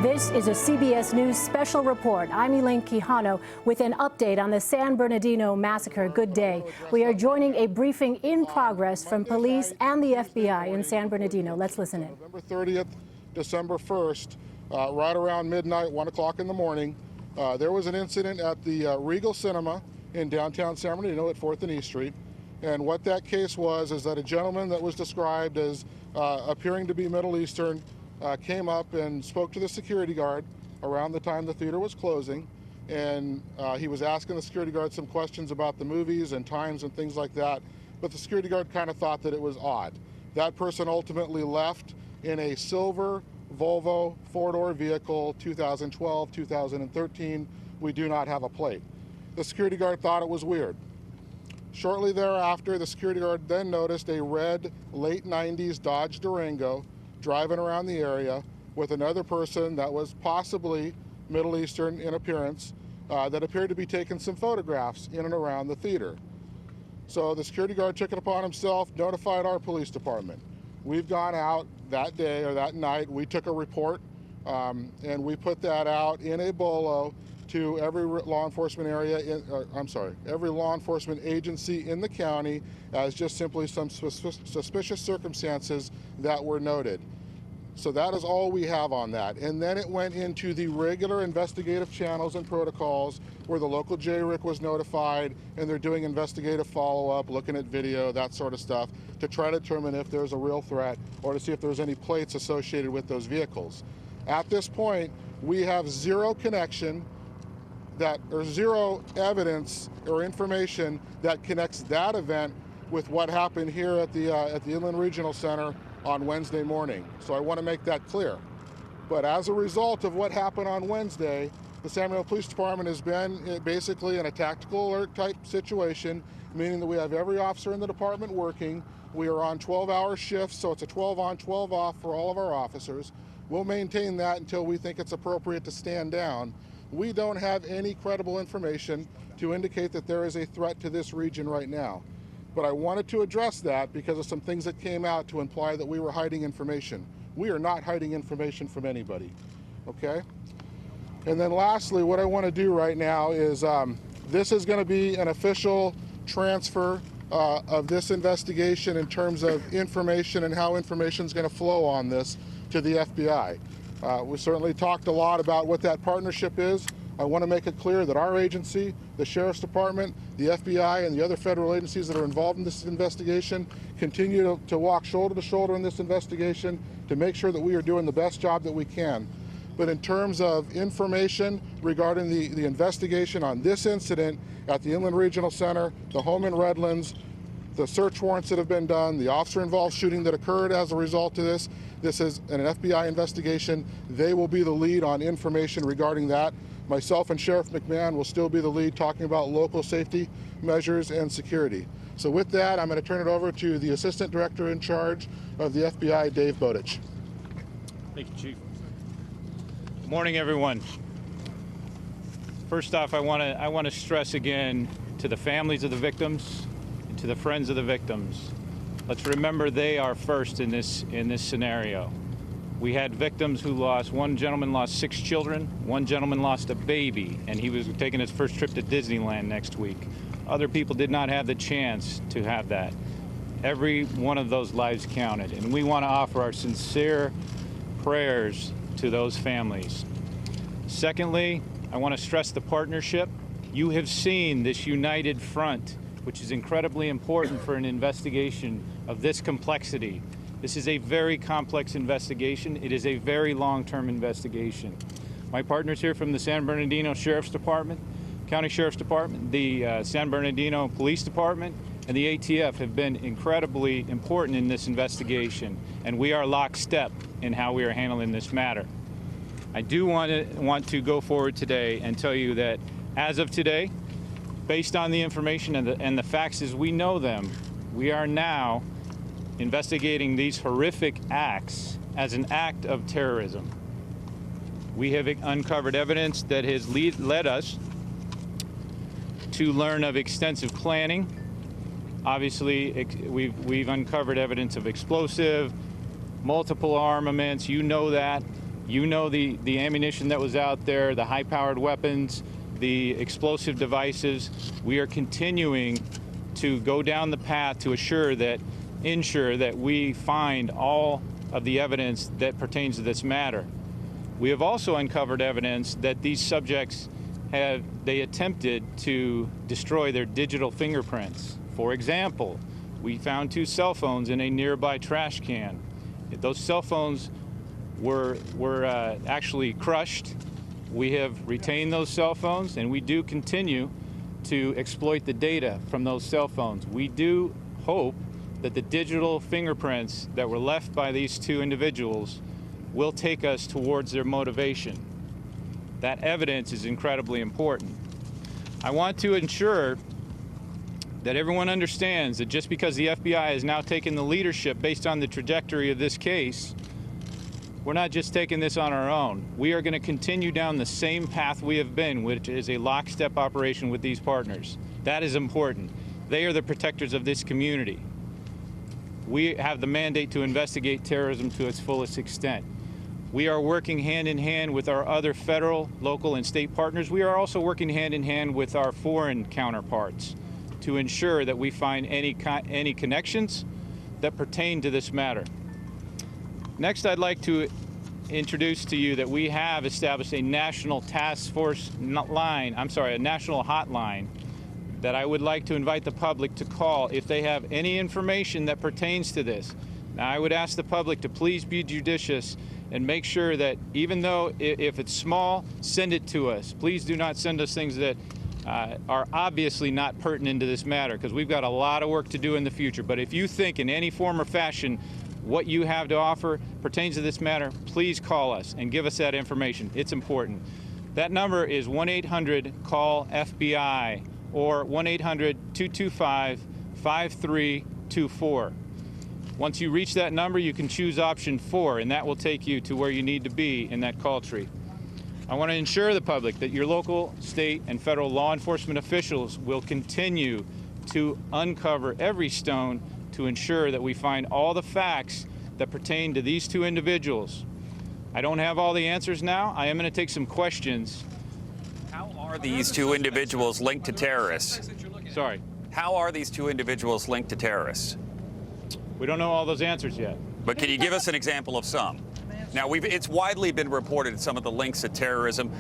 This is a CBS News special report. I'm Elaine Quijano with an update on the San Bernardino massacre. Good day. We are joining a briefing in progress from police and the FBI in San Bernardino. Let's listen in. November 30th, December 1st, right around midnight, 1 o'clock in the morning, there was an incident at the Regal Cinema in downtown San Bernardino at 4th and E Street. And what that case was is that a gentleman that was described as appearing to be Middle Eastern came up and spoke to the security guard around the time the theater was closing, and he was asking the security guard some questions about the movies and times and things like that, but the security guard kind of thought that it was odd. That person ultimately left in a silver Volvo four-door vehicle, 2012, 2013. We do not have a plate. The security guard thought it was weird. Shortly thereafter, the security guard then noticed a red late 90s Dodge Durango driving around the area with another person that was possibly Middle Eastern in appearance that appeared to be taking some photographs in and around the theater. So the security guard took it upon himself, notified our police department. We've gone out that day or that night, we took a report and we put that out in a bolo to every law enforcement every law enforcement agency in the county as just simply some suspicious circumstances that were noted. So that is all we have on that. And then it went into the regular investigative channels and protocols where the local JRIC was notified and they're doing investigative follow-up, looking at video, that sort of stuff, to try to determine if there's a real threat or to see if there's any plates associated with those vehicles. At this point, we have zero connection or zero evidence or information that connects that event with what happened here at the Inland Regional Center on Wednesday morning. So I want to make that clear. But as a result of what happened on Wednesday, the San Bernardino Police Department has been basically in a tactical alert type situation, meaning that we have every officer in the department working. We are on 12-hour shifts, so it's a 12 on, 12 off for all of our officers. We'll maintain that until we think it's appropriate to stand down. We don't have any credible information to indicate that there is a threat to this region right now. But I wanted to address that because of some things that came out to imply that we were hiding information. We are not hiding information from anybody, okay? And then lastly, what I want to do right now is this is going to be an official transfer of this investigation in terms of information and how information is going to flow on this to the FBI. We certainly talked a lot about what that partnership is. I want to make it clear that our agency, the Sheriff's Department, the FBI, and the other federal agencies that are involved in this investigation continue to walk shoulder to shoulder in this investigation to make sure that we are doing the best job that we can. But in terms of information regarding the investigation on this incident at the Inland Regional Center, the home in Redlands, the search warrants that have been done, the officer-involved shooting that occurred as a result of this is an FBI investigation. They will be the lead on information regarding that. Myself and Sheriff Mcmahon will still be the lead talking about local safety measures and security. So with that, I'm going to turn it over to the Assistant Director in charge of the FBI, Dave Bowditch. Thank you, Chief. Good morning, everyone. First off, I want to stress again to the families of the victims and to the friends of the victims. Let's remember they are first in this scenario. We had victims who one gentleman lost 6 children, one gentleman lost a baby, and he was taking his first trip to Disneyland next week. Other people did not have the chance to have that. Every one of those lives counted, and we want to offer our sincere prayers to those families. Secondly, I want to stress the partnership. You have seen this united front, which is incredibly important for an investigation of this complexity. This is a very complex investigation. It is a very long-term investigation. My partners here from the San Bernardino Sheriff's Department, County Sheriff's Department, the San Bernardino Police Department, and the ATF have been incredibly important in this investigation, and we are lockstep in how we are handling this matter. I do want to go forward today and tell you that as of today, based on the information and the facts as we know them, we are now investigating these horrific acts as an act of terrorism. We have uncovered evidence that has led us to learn of extensive planning. Obviously, we've uncovered evidence of explosive, multiple armaments. You know that. You know the ammunition that was out there, the high-powered weapons, the explosive devices. We are continuing to go down the path to ensure that we find all of the evidence that pertains to this matter. We have also uncovered evidence that these subjects they attempted to destroy their digital fingerprints. For example, we found 2 cell phones in a nearby trash can. Those cell phones were actually crushed. We have retained those cell phones, and we do continue to exploit the data from those cell phones. We do hope that the digital fingerprints that were left by these 2 individuals will take us towards their motivation. That evidence is incredibly important. I want to ensure that everyone understands that just because the FBI has now taken the leadership based on the trajectory of this case, we're not just taking this on our own. We are going to continue down the same path we have been, which is a lockstep operation with these partners. That is important. They are the protectors of this community. We have the mandate to investigate terrorism to its fullest extent. We are working hand in hand with our other federal, local, and state partners. We are also working hand in hand with our foreign counterparts to ensure that we find any connections that pertain to this matter. Next, I'd like to introduce to you that we have established a national task force line, a national hotline that I would like to invite the public to call if they have any information that pertains to this. Now, I would ask the public to please be judicious and make sure that even though if it's small, send it to us. Please do not send us things that are obviously not pertinent to this matter, because we've got a lot of work to do in the future. But if you think in any form or fashion what you have to offer pertains to this matter, please call us and give us that information. It's important. That number is 1-800-CALL-FBI or 1-800-225-5324. Once you reach that number, you can choose option 4, and that will take you to where you need to be in that call tree. I want to ensure the public that your local, state, and federal law enforcement officials will continue to uncover every stone to ensure that we find all the facts that pertain to these 2 individuals. I don't have all the answers now. I am going to take some questions. How are these 2 individuals linked to terrorists? Sorry. How are these 2 individuals linked to terrorists? We don't know all those answers yet. But can you give us an example of some? Now, it's widely been reported some of the links to terrorism.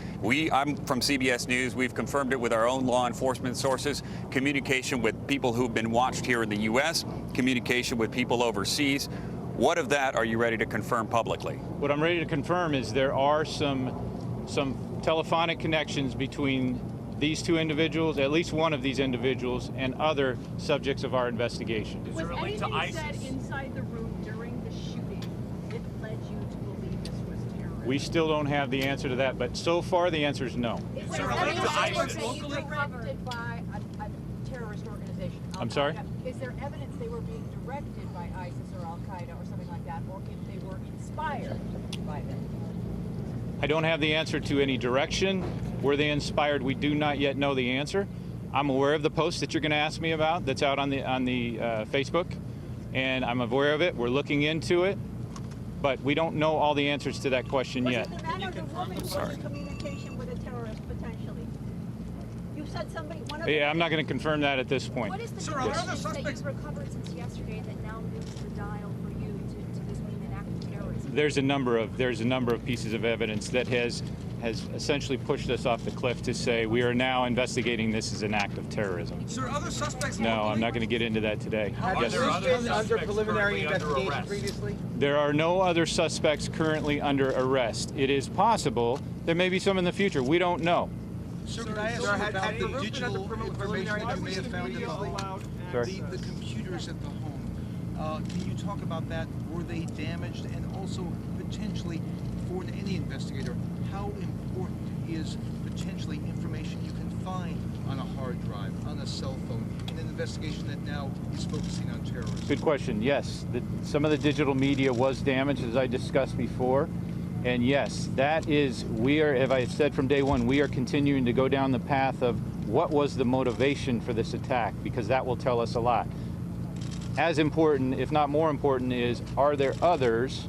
I'm from CBS News. We've confirmed it with our own law enforcement sources, communication with people who've been watched here in the U.S., communication with people overseas. What of that are you ready to confirm publicly? What I'm ready to confirm is there are some telephonic connections between these 2 individuals, at least one of these individuals, and other subjects of our investigation. Was anything said inside the room during the shooting that led you to believe this was terrorism? We still don't have the answer to that, but so far the answer is no. Is there evidence that were being directed by a terrorist organization? I'm sorry? Is there evidence they were being directed by ISIS or Al-Qaeda or something like that, or if they were inspired by them? I don't have the answer to any direction. Were they inspired? We do not yet know the answer. I'm aware of the post that you're going to ask me about that's out on the Facebook, and I'm aware of it. We're looking into it, but we don't know all the answers to that question yet. Was it the man or the woman who was in communication with a terrorist potentially? You said somebody. Yeah, I'm not going to confirm that at this point. What is the intelligence that you've recovered since yesterday that now moves the dial for you to this being an act of terrorism? There's a number of pieces of evidence that has essentially pushed us off the cliff to say we are now investigating this as an act of terrorism. Sir, other suspects. No, I'm not going to get into that today. Yes, sir. Have been under preliminary investigation previously? There are no other suspects currently under arrest. It is possible there may be some in the future. We don't know. Sir, could I ask about the digital information that you may have found in the home? The computers at the home. Can you talk about that? Were they damaged? And also, potentially, for any investigator, how important is potentially information you can find on a hard drive, on a cell phone, in an investigation that now is focusing on terrorism? Good question. Yes, some of the digital media was damaged, as I discussed before. And yes, that is, as I said from day one, we are continuing to go down the path of what was the motivation for this attack, because that will tell us a lot. As important, if not more important, is are there others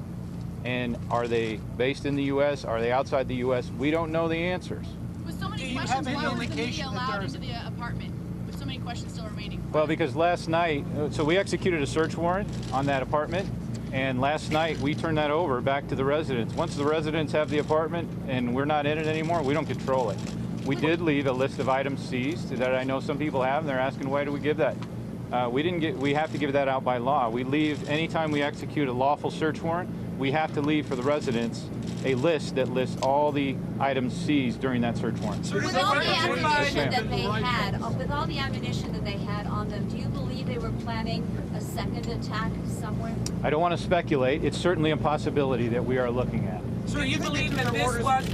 And are they based in the U.S.? Are they outside the U.S.? We don't know the answers. With so many Do you questions, have any why wasn't the media indication that allowed there's- into the apartment? With so many questions still remaining. Well, because last night, so we executed a search warrant on that apartment, and last night we turned that over back to the residents. Once the residents have the apartment and we're not in it anymore, we don't control it. We did leave a list of items seized that I know some people have, and they're asking why do we give that? We have to give that out by law. We leave, anytime we execute a lawful search warrant, we have to leave for the residents a list that lists all the items seized during that search warrant. With all the ammunition Yes, that they had, with all the ammunition that they had on them, do you believe they were planning a second attack somewhere? I don't want to speculate. It's certainly a possibility that we are looking at. So you believe that this orders, was...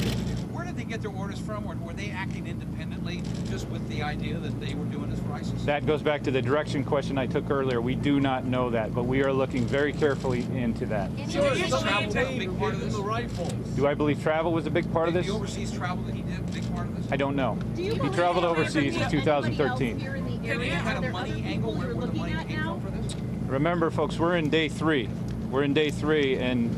Where did they get their orders from, or were they acting independently, just with the idea that they were doing this for ISIS? That goes back to the direction question I took earlier. We do not know that, but we are looking very carefully into that. So is travel a big part of this? Do I believe travel was a big part of this? The overseas travel that he did, a big part of this? I don't know. He traveled overseas in 2013. Any kind of money angle where the money came from for this? Remember, folks, we're in day 3. We're in day 3, and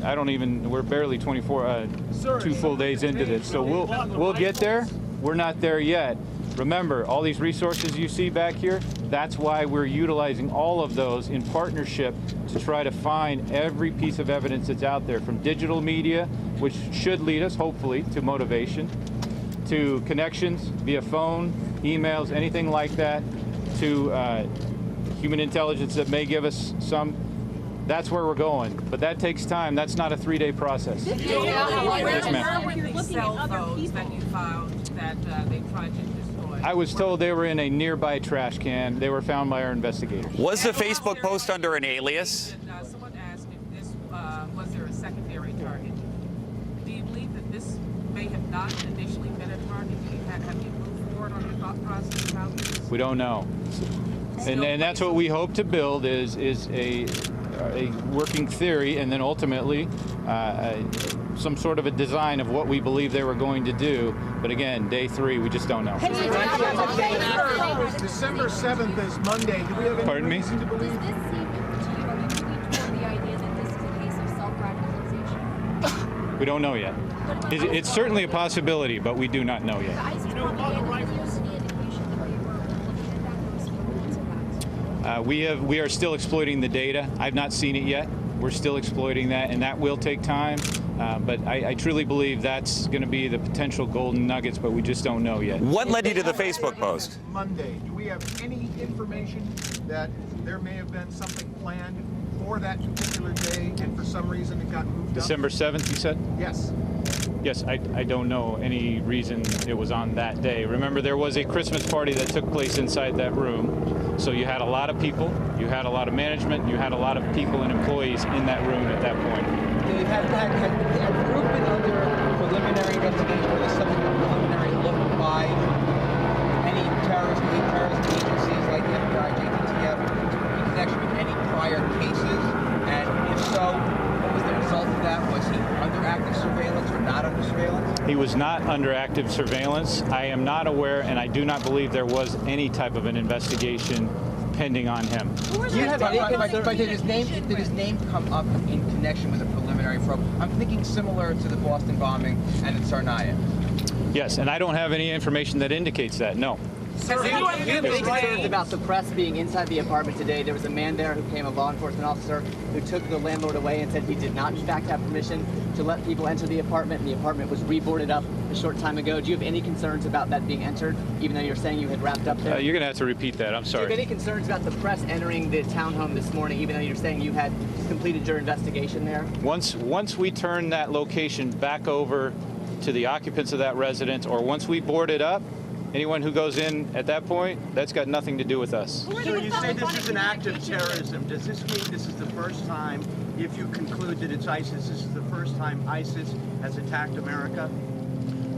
we're barely 2 full days into this. So we'll get there. We're not there yet. Remember, all these resources you see back here, that's why we're utilizing all of those in partnership to try to find every piece of evidence that's out there, from digital media, which should lead us, hopefully, to motivation, to connections via phone, emails, anything like that, to human intelligence that may give us some. That's where we're going, but that takes time. That's not a 3-day process. Yes, ma'am. Where were the cell phones that you found that they tried to destroy? I was told they were in a nearby trash can. They were found by our investigators. Was the Facebook post under an alias? Someone asked if this was there a secondary target. Do you believe that this may have not initially been a target? Have you moved forward on your thought process about this? We don't know, and that's what we hope to build is a working theory, and then ultimately some sort of a design of what we believe they were going to do. But again, day 3, we just don't know. December 7th is Monday. Do we have any Pardon me? reason to believe? Does this seem to you, are you moving toward the idea that this is a case of self-radicalization? We don't know yet. It's certainly a possibility, but we do not know yet. The ISIS propaganda videos, any indication that they were looking at that or responding to that? We are still exploiting the data. I've not seen it yet. We're still exploiting that, and that will take time. But I truly believe that's going to be the potential golden nuggets, but we just don't know yet. What led you to the Facebook post? Monday. Do we have any information that there may have been something planned for that particular day, and for some reason it got moved up? December 7th, you said? Yes. Yes, I don't know any reason it was on that day. Remember, there was a Christmas party that took place inside that room. So you had a lot of people, you had a lot of management, you had a lot of people and employees in that room at that point. Dave, had the group been under preliminary investigation, or the subject of preliminary look by any terrorist agencies like the FBI, JTTF, in connection with any prior cases? And if so, what was the result of that? Was he under active surveillance or not under surveillance? He was not under active surveillance. I am not aware, and I do not believe there was any type of an investigation pending on him. But did his name come up in connection with a preliminary probe? I'm thinking similar to the Boston bombing and in Tsarnaev. Yes, and I don't have any information that indicates that, no. Do you have any concerns about the press being inside the apartment today? There was a man there who became a law enforcement officer who took the landlord away and said he did not in fact have permission to let people enter the apartment, and the apartment was reboarded up a short time ago. Do you have any concerns about that being entered, even though you're saying you had wrapped up there? You're going to have to repeat that. I'm sorry. Do you have any concerns about the press entering the townhome this morning, even though you're saying you had completed your investigation there? Once we turn that location back over to the occupants of that residence, or once we board it up, anyone who goes in at that point, that's got nothing to do with us. So you say this is an act of terrorism. Does this mean this is the first time, if you conclude that it's ISIS, this is the first time ISIS has attacked America?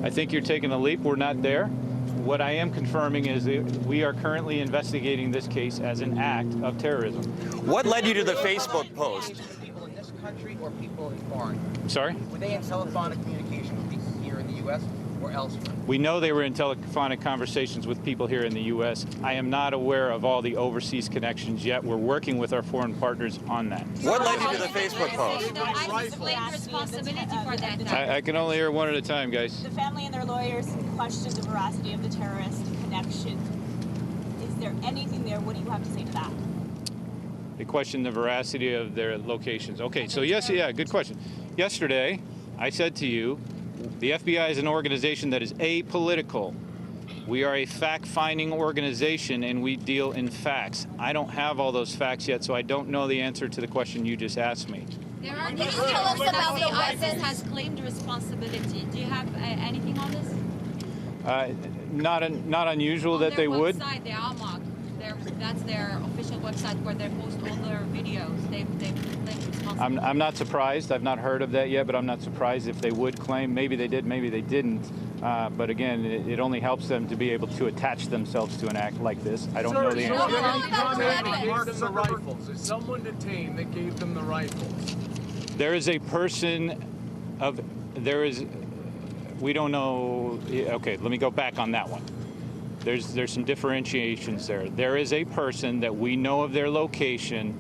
I think you're taking a leap. We're not there. What I am confirming is that we are currently investigating this case as an act of terrorism. What led you to the Facebook post? People in this country or people in foreign? Sorry? Were they in telephonic communication with people here in the U.S.? or elsewhere? We know they were in telephonic conversations with people here in the U.S. I am not aware of all the overseas connections yet. We're working with our foreign partners on that. What led you to the Facebook post? ISIS claimed responsibility for that. I can only hear one at a time, guys. The family and their lawyers questioned the veracity of the terrorist connection. Is there anything there? What do you have to say to that? They question the veracity of their locations. Okay, so yes, yeah, good question. Yesterday, I said to you, the FBI is an organization that is apolitical. We are a fact-finding organization, and we deal in facts. I don't have all those facts yet, so I don't know the answer to the question you just asked me. There are news tell us about the ISIS has claimed responsibility. Do you have anything on this? Not unusual that they would. On their website, the AMOC, that's their official website where they post all their videos. They've claimed responsibility. I'm not surprised. I've not heard of that yet, but I'm not surprised if they would claim. Maybe they did, maybe they didn't. But again, it only helps them to be able to attach themselves to an act like this. I don't know the answer. The rifles. Is someone detained that gave them the rifles? There is a person of, we don't know, okay, let me go back on that one. There's some differentiations there. There is a person that we know of their location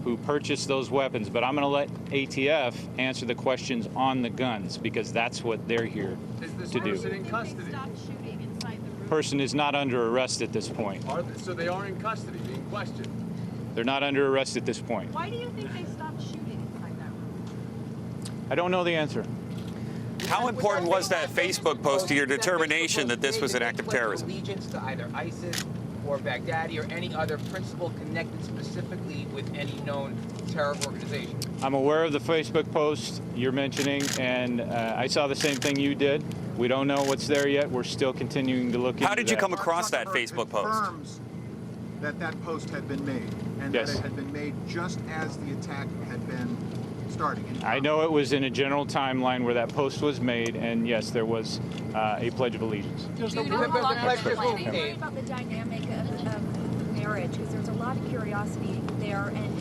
who purchased those weapons, but I'm going to let ATF answer the questions on the guns because that's what they're here to do. Is this person in custody? Person is not under arrest at this point. So they are in custody, being questioned? They're not under arrest at this point. Why do you think they stopped shooting inside that room? I don't know the answer. How important was that Facebook post to your determination that this was an act of terrorism? Allegiance to either ISIS or Baghdadi or any other principle connected specifically with any known terror organization? I'm aware of the Facebook post you're mentioning, and I saw the same thing you did. We don't know what's there yet. We're still continuing to look into that. How did you come across that Facebook post? Confirms that post had been made, and yes, that it had been made just as the attack had been starting. I know it was in a general timeline where that post was made, and yes, there was a Pledge of Allegiance. About the dynamic of marriage, because there's a lot of curiosity there, and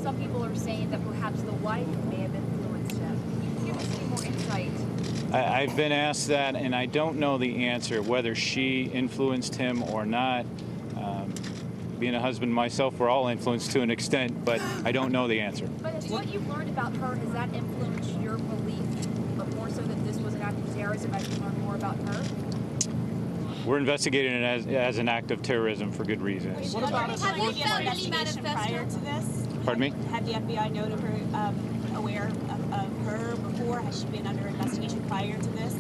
some people are saying that perhaps the wife may have influenced him. Can you give us any more insight? I've been asked that, and I don't know the answer, whether she influenced him or not. Being a husband myself, we're all influenced to an extent, but I don't know the answer. But as what you've learned about her, has that influenced your belief, but more so that this was an act of terrorism as you learn more about her? We're investigating it as an act of terrorism for good reason. What about a investigation prior to this? Pardon me? Had the FBI noted her aware of her before? Has she been under investigation prior to this?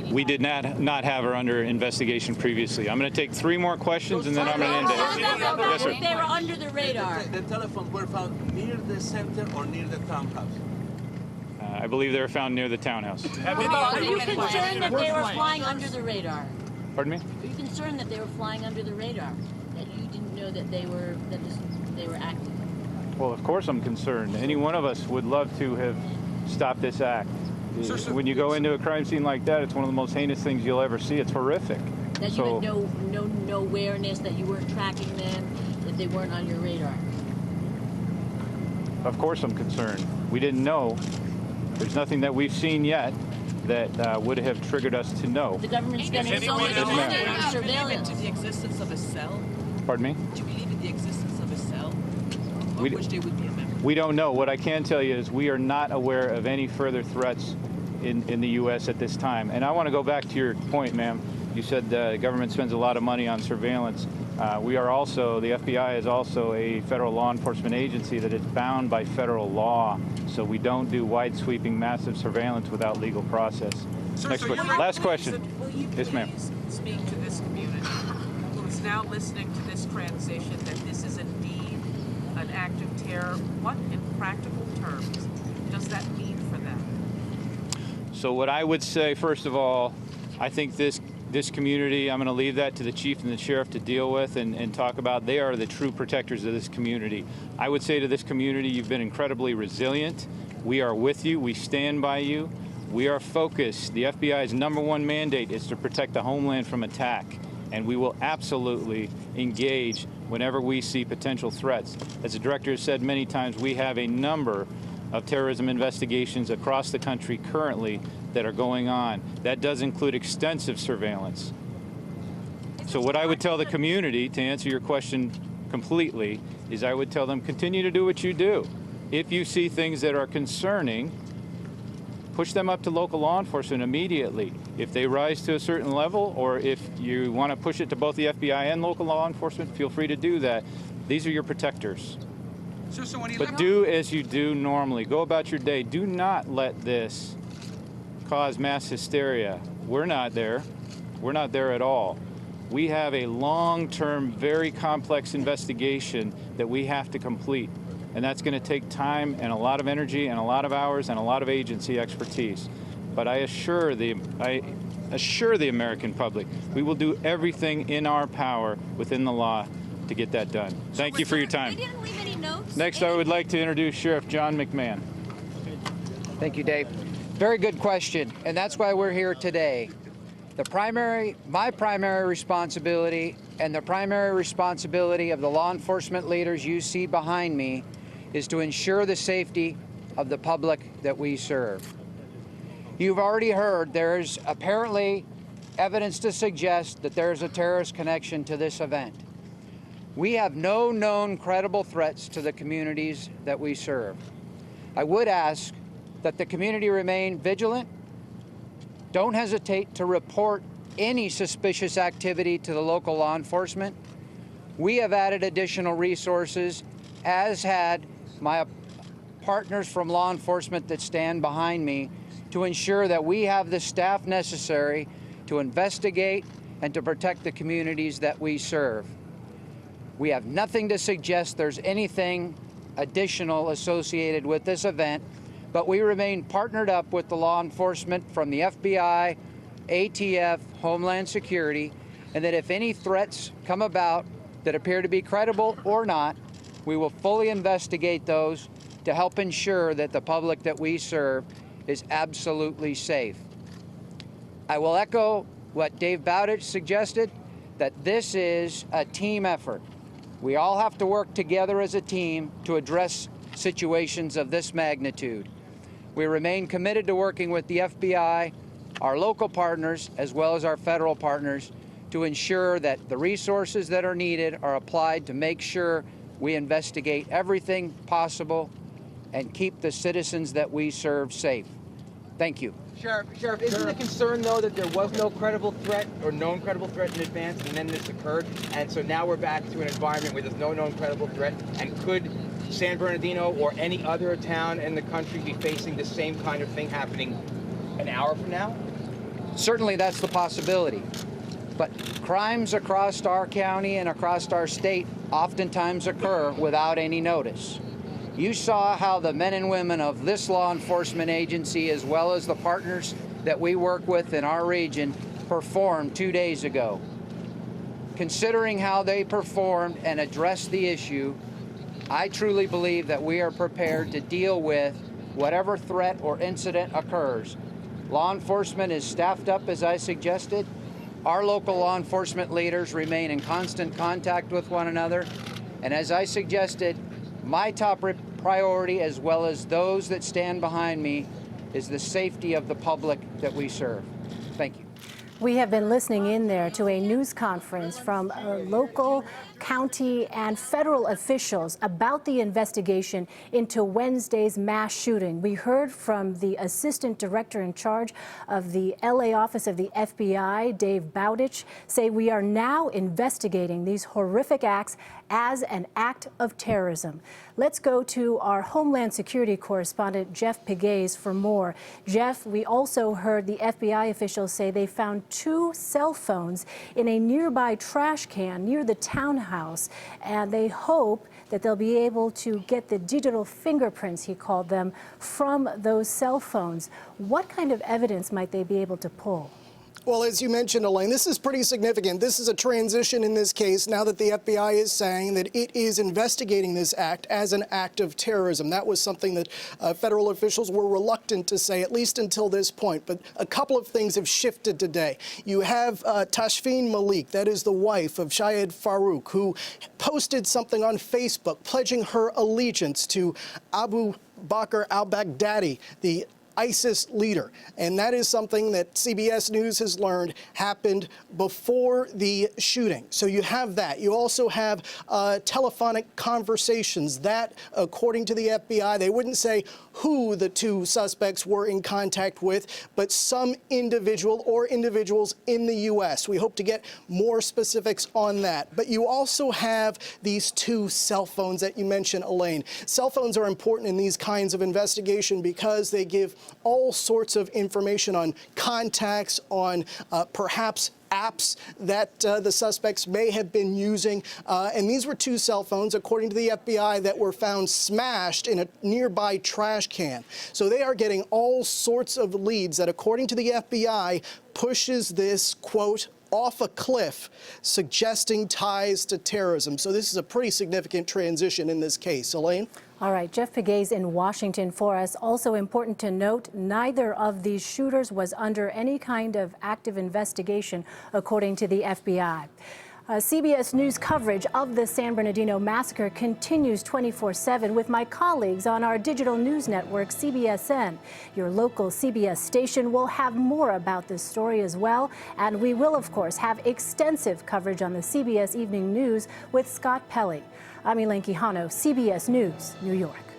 We did not have her under investigation previously. I'm going to take 3 more questions and then I'm going to end it. Yes, sir. They were under the radar. The telephones were found near the center or near the townhouse? I believe they were found near the townhouse. Are you concerned that they were flying under the radar? Pardon me? Are you concerned that they were flying under the radar? That you didn't know that they were active? Well, of course I'm concerned. Any one of us would love to have stopped this act. When you go into a crime scene like that, it's one of the most heinous things you'll ever see. It's horrific. That you had no awareness that you weren't tracking them, that they weren't on your radar. Of course I'm concerned. We didn't know. There's nothing that we've seen yet that would have triggered us to know. The government's spending so much money on surveillance. Do you believe in the existence of a cell? Pardon me? Do you believe in the existence of a cell? Of which they would be a member? We don't know. What I can tell you is we are not aware of any further threats in the U.S. at this time. And I want to go back to your point, ma'am. You said the government spends a lot of money on surveillance. We are also, the FBI is also a federal law enforcement agency that is bound by federal law. So we don't do wide-sweeping, massive surveillance without legal process. Next question. Last question. Yes, ma'am. Speak to this community who is now listening to this transition that this is indeed an act of terror. What, in practical terms, does that mean for them? So what I would say, first of all, I think this community, I'm going to leave that to the chief and the sheriff to deal with and talk about. They are the true protectors of this community. I would say to this community, you've been incredibly resilient. We are with you. We stand by you. We are focused. The FBI's #1 mandate is to protect the homeland from attack, and we will absolutely engage whenever we see potential threats. As the director has said many times, we have a number of terrorism investigations across the country currently that are going on. That does include extensive surveillance. So what I would tell the community, to answer your question completely, is I would tell them continue to do what you do. If you see things that are concerning, push them up to local law enforcement immediately. If they rise to a certain level, or if you want to push it to both the FBI and local law enforcement, feel free to do that. These are your protectors. But do as you do normally. Go about your day. Do not let this cause mass hysteria. We're not there. We're not there at all. We have a long-term, very complex investigation that we have to complete. And that's going to take time and a lot of energy and a lot of hours and a lot of agency expertise. But I assure the American public we will do everything in our power within the law to get that done. Thank you for your time. They didn't leave any notes? Next, I would like to introduce Sheriff John Mcmahon. Thank you, Dave. Very good question, and that's why we're here today. My primary responsibility and the primary responsibility of the law enforcement leaders you see behind me is to ensure the safety of the public that we serve. You've already heard there's apparently evidence to suggest that there's a terrorist connection to this event. We have no known credible threats to the communities that we serve. I would ask that the community remain vigilant. Don't hesitate to report any suspicious activity to the local law enforcement. We have added additional resources, as had my partners from law enforcement that stand behind me, to ensure that we have the staff necessary to investigate and to protect the communities that we serve. We have nothing to suggest there's anything additional associated with this event, but we remain partnered up with the law enforcement from the FBI, ATF, Homeland Security, and that if any threats come about that appear to be credible or not, we will fully investigate those to help ensure that the public that we serve is absolutely safe. I will echo what Dave Bowditch suggested, that this is a team effort. We all have to work together as a team to address situations of this magnitude. We remain committed to working with the FBI, our local partners, as well as our federal partners, to ensure that the resources that are needed are applied to make sure we investigate everything possible and keep the citizens that we serve safe. Thank you. Sheriff, isn't the concern, though, that there was no credible threat or known credible threat in advance, and then this occurred, and so now we're back to an environment where there's no known credible threat, and could San Bernardino or any other town in the country be facing the same kind of thing happening an hour from now? Certainly that's the possibility. But crimes across our county and across our state oftentimes occur without any notice. You saw how the men and women of this law enforcement agency, as well as the partners that we work with in our region, performed 2 days ago. Considering how they performed and addressed the issue, I truly believe that we are prepared to deal with whatever threat or incident occurs. Law enforcement is staffed up, as I suggested. Our local law enforcement leaders remain in constant contact with one another. And as I suggested, my top priority, as well as those that stand behind me, is the safety of the public that we serve. Thank you. We have been listening in there to a news conference from local, county, and federal officials about the investigation into Wednesday's mass shooting. We heard from the Assistant Director in charge of the LA office of the FBI, Dave Bowditch, say we are now investigating these horrific acts as an act of terrorism. Let's go to our Homeland Security correspondent, Jeff Pegues, for more. Jeff, we also heard the FBI officials say they found 2 cell phones in a nearby trash can near the townhouse, and they hope that they'll be able to get the digital fingerprints, he called them, from those cell phones. What kind of evidence might they be able to pull? Well, as you mentioned, Elaine, this is pretty significant. This is a transition in this case now that the FBI is saying that it is investigating this act as an act of terrorism. That was something that federal officials were reluctant to say, at least until this point. But a couple of things have shifted today. You have Tashfeen Malik, that is the wife of Syed Farouk, who posted something on Facebook pledging her allegiance to Abu Bakr al-Baghdadi, the ISIS leader. And that is something that CBS News has learned happened before the shooting. So you have that. You also have telephonic conversations that, according to the FBI, they wouldn't say who the two suspects were in contact with, but some individual or individuals in the U.S. We hope to get more specifics on that. But you also have these two cell phones that you mentioned, Elaine. Cell phones are important in these kinds of investigation because they give all sorts of information on contacts, on perhaps apps that the suspects may have been using. And these were two cell phones, according to the FBI, that were found smashed in a nearby trash can. So they are getting all sorts of leads that, according to the FBI, pushes this, quote, off a cliff, suggesting ties to terrorism. So this is a pretty significant transition in this case. Elaine? All right, Jeff Pegues in Washington for us. Also important to note, neither of these shooters was under any kind of active investigation, according to the FBI. CBS News coverage of the San Bernardino massacre continues 24/7 with my colleagues on our digital news network, CBSN. Your local CBS station will have more about this story as well, and we will, of course, have extensive coverage on the CBS Evening News with Scott Pelley. I'm Elaine Quijano, CBS News, New York.